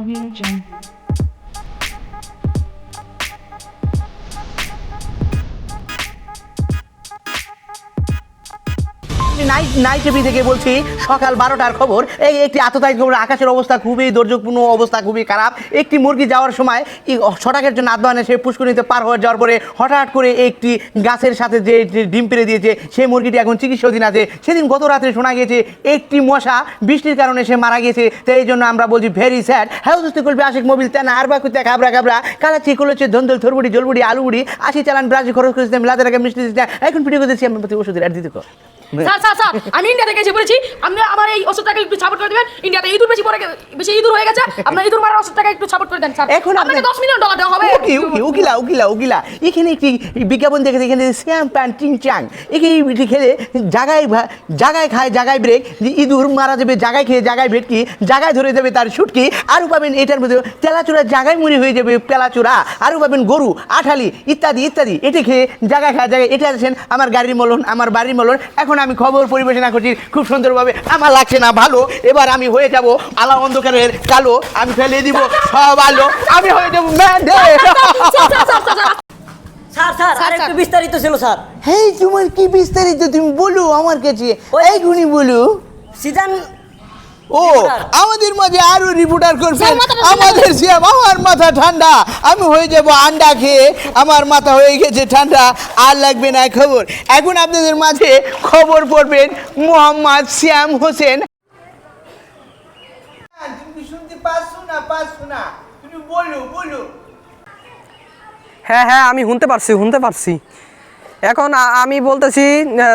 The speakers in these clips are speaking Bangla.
Audio Jungle. নাইট টিভি থেকে বলছি সকাল 12টার খবর। এই একটি আততায়ী খবর। আকাশের অবস্থা খুবই দুর্যোগপূর্ণ, অবস্থা খুবই খারাপ। একটি মুরগি যাওয়ার সময় ছটাকের জন্য আদবানে সে পুষ্করিণীতে পার হয়ে যাওয়ার পরে হঠাৎ করে একটি গাছের সাথে যে ডিম পেড়ে দিয়েছে সেই মুরগিটি এখন চিকিৎসাধীন আছে। সেদিন গত রাত্রে শোনা গিয়েছে একটি মশা বৃষ্টির কারণে সে মারা গেছে। তো এই জন্য আমরা বলছি ভেরি স্যাড। হ্যাঁ সুস্থ করবে আশিক মোবিল তেনা আর বা কুত্তা খাবরা খাবরা কালা চিকুল হচ্ছে ধন্দল থরবুড়ি জলবুড়ি আলুবুড়ি আসি চালান ব্রাজি খরচ করেছিলাম লাদের আগে মিষ্টি দিচ্ছি এখন ভিডিও করতেছি আমি প্রতি ওষুধের আর দিতে কর। স্যার আমি ইন্ডিয়া থেকে এসে বলেছি আপনি আমার এই ওষুধটাকে একটু সাপোর্ট করে দেবেন। ইন্ডিয়াতে ইঁদুর বেশি ইঁদুর হয়ে গেছে, আপনার ইঁদুর মারার ওষুধটাকে একটু সাপোর্ট করে দেন স্যার। এখন আপনাকে $10 মিলিয়ন দেওয়া হবে। উকিলা এখানে একটি বিজ্ঞাপন দেখেছে, এখানে শ্যাম প্যান টিং চাং এটি খেলে জাগায় খায় জাগায় ব্রেক, ইঁদুর মারা যাবে জাগায় খেয়ে জাগায় ভেটকি, জাগায় ধরে যাবে তার শুটকি, আরও পাবেন এটার মধ্যে তেলাচোরা জাগায় মুড়ি হয়ে যাবে পেলাচোরা, আরও পাবেন গরু আঠালি ইত্যাদি ইত্যাদি। এটি খেয়ে জাগায় খায় জায়গায় এটা আছেন আমার গাড়ির মলন আমার বাড়ির মলন। এখন আমি খবর পরিবেশনা করছি খুব সুন্দরভাবে, আমার লাগছে না ভালো। এবার আমি হয়ে যাব আলো অন্ধকারের কালো, আমি ফেলে দিব সব আলো, আমি হয়ে যাবো স্যার একটু বিস্তারিত ছিল স্যার। হেই তোমার কি বিস্তারিত তুমি বলো আমার কাছে, এই গুনি বলো। সিজন ও আমাদের মাঝে আরো রিপোর্টার করবেন আমাদের সিএম। আমার মাথা ঠান্ডা, আমি হয়ে যাব আন্ডা খেয়ে, আমার মাথা হয়ে গেছে ঠান্ডা, আর লাগবে না খবর। এখন আপনাদের মাঝে খবর পড়বেন মোহাম্মদ শ্যাম হোসেন। তুমি শুনতে পাচ্ছ না তুমি বলো। হ্যাঁ আমি শুনতে পারছি। এখন আমি বলতেছি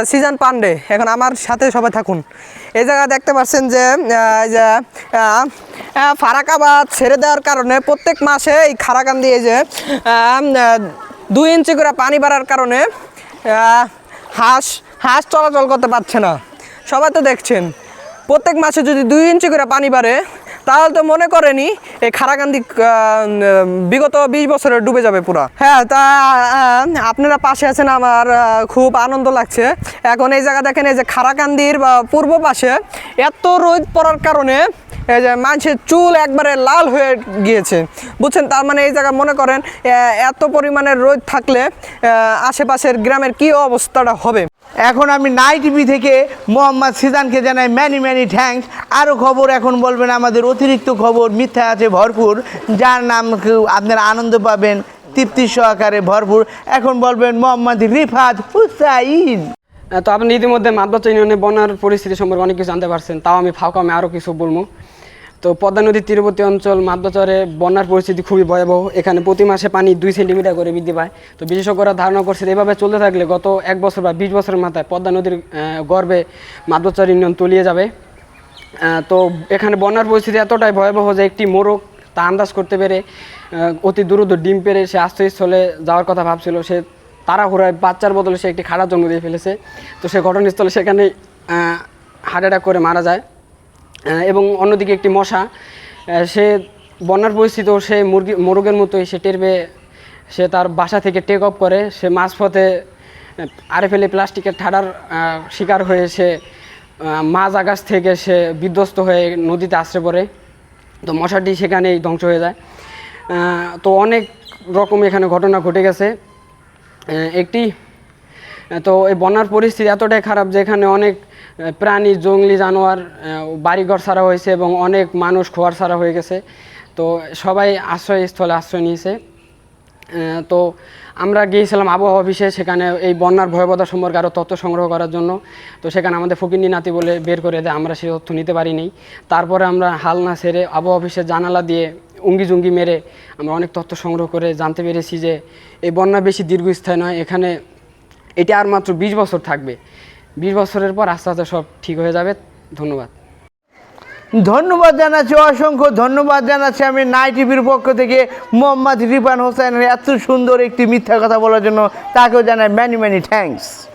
সিজন পান্ডে, এখন আমার সাথে সবাই থাকুন। এই জায়গা দেখতে পাচ্ছেন যে ফারাকাবাদ ছেড়ে দেওয়ার কারণে প্রত্যেক মাসে এই খারাকান্দি এই যে 2 ইঞ্চি করে পানি বাড়ার কারণে হাঁস চলাচল করতে পারছে না। সবাই তো দেখছেন প্রত্যেক মাসে যদি 2 ইঞ্চি করে পানি বাড়ে তাহলে তো মনে করেনি এই খারাকান্দি বিগত 20 বছরে ডুবে যাবে পুরো। হ্যাঁ তা আপনারা পাশে আছেন, আমার খুব আনন্দ লাগছে। এখন এই জায়গা দেখেন এই যে খারাকান্দির পূর্ব পাশে এত রোদ পড়ার কারণে এই যে মানুষের চুল একবারে লাল হয়ে গিয়েছে, বুঝছেন। তার মানে এই জায়গা মনে করেন এত পরিমাণের রোদ থাকলে আশেপাশের গ্রামের কী অবস্থাটা হবে। এখন আমি নাইট টিভি থেকে মোহাম্মদ সিজানকে জানাই ম্যানি থ্যাঙ্কস। আরও খবর এখন বলবেন আমাদের অতিরিক্ত খবর মিথ্যা আছে ভরপুর, যার নাম আপনারা আনন্দ পাবেন তৃপ্তি সহকারে ভরপুর। এখন বলবেন মোহাম্মদ রিফাত হুসাইন। তো আপনি ইতিমধ্যে মাদবাচ্চা ইউনিয়নে বন্যার পরিস্থিতি সম্পর্কে অনেক কিছু জানতে পারছেন, তাও আমি ফাঁকা আরও কিছু বলবো। তো পদ্মা নদীর তীরবর্তী অঞ্চল মাদবাচরে বন্যার পরিস্থিতি খুবই ভয়াবহ। এখানে প্রতি মাসে পানি 2 সেন্টিমিটার করে বৃদ্ধি পায়। তো বিশেষজ্ঞরা ধারণা করছে এভাবে চলতে থাকলে গত 1 বছর বা 20 বছরের মাথায় পদ্মা নদীর গর্ভে মাদবাচর ইউনিয়ন তলিয়ে যাবে। তো এখানে বন্যার পরিস্থিতি এতটাই ভয়াবহ যে একটি মোরগ তা আন্দাজ করতে পেরে অতি দ্রুত ডিম পেড়ে সে আশ্রয়স্থলে যাওয়ার কথা ভাবছিল। সে তাড়াহুড়ায় বাচ্চার বদলে সে একটি খাড়া জন্ম দিয়ে ফেলেছে। তো সে ঘটনাস্থলে সেখানে হার্ট অ্যাটাক করে মারা যায়। এবং অন্যদিকে একটি মশা সে বন্যার পরিস্থিতিও সে মোরগের মতোই সে টের পেয়ে সে তার বাসা থেকে টেক অফ করে। সে মাঝপথে আরএফএল প্লাস্টিকের ঠাডার শিকার হয়ে সে মাঝ আকাশ থেকে সে বিধ্বস্ত হয়ে নদীতে আশ্রয় পড়ে। তো মশাটি সেখানেই ধ্বংস হয়ে যায়। তো অনেক রকম এখানে ঘটনা ঘটে গেছে। তো এই বন্যার পরিস্থিতি এতটাই খারাপ যে এখানে অনেক প্রাণী জঙ্গলি জানোয়ার বাড়িঘর ছাড়া হয়েছে এবং অনেক মানুষ খোয়ার ছাড়া হয়ে গেছে। তো সবাই আশ্রয়স্থলে আশ্রয় নিয়েছে। তো আমরা গিয়েছিলাম আবহাওয়া অফিসে, সেখানে এই বন্যার ভয়াবহতা সম্পর্কে আরও তথ্য সংগ্রহ করার জন্য। তো সেখানে আমাদের ফকিন্নি নাতি বলে বের করে দেয়, আমরা সেই তথ্য নিতে পারিনি। তারপরে আমরা হাল না ছেড়ে আবহাওয়া অফিসের জানালা দিয়ে উঙ্গি মেরে আমরা অনেক তথ্য সংগ্রহ করে জানতে পেরেছি যে এই বন্যা বেশি দীর্ঘস্থায়ী নয়। এখানে এটা আর মাত্র 20 বছর থাকবে। 20 বছরের পর আস্তে আস্তে সব ঠিক হয়ে যাবে। ধন্যবাদ জানাচ্ছি, অসংখ্য ধন্যবাদ জানাচ্ছি আমি নাইট টিভির পক্ষ থেকে মোহাম্মদ রিফাত হোসেনের এত সুন্দর একটি মিথ্যা কথা বলার জন্য। তাকেও জানাই ম্যানি থ্যাঙ্কস।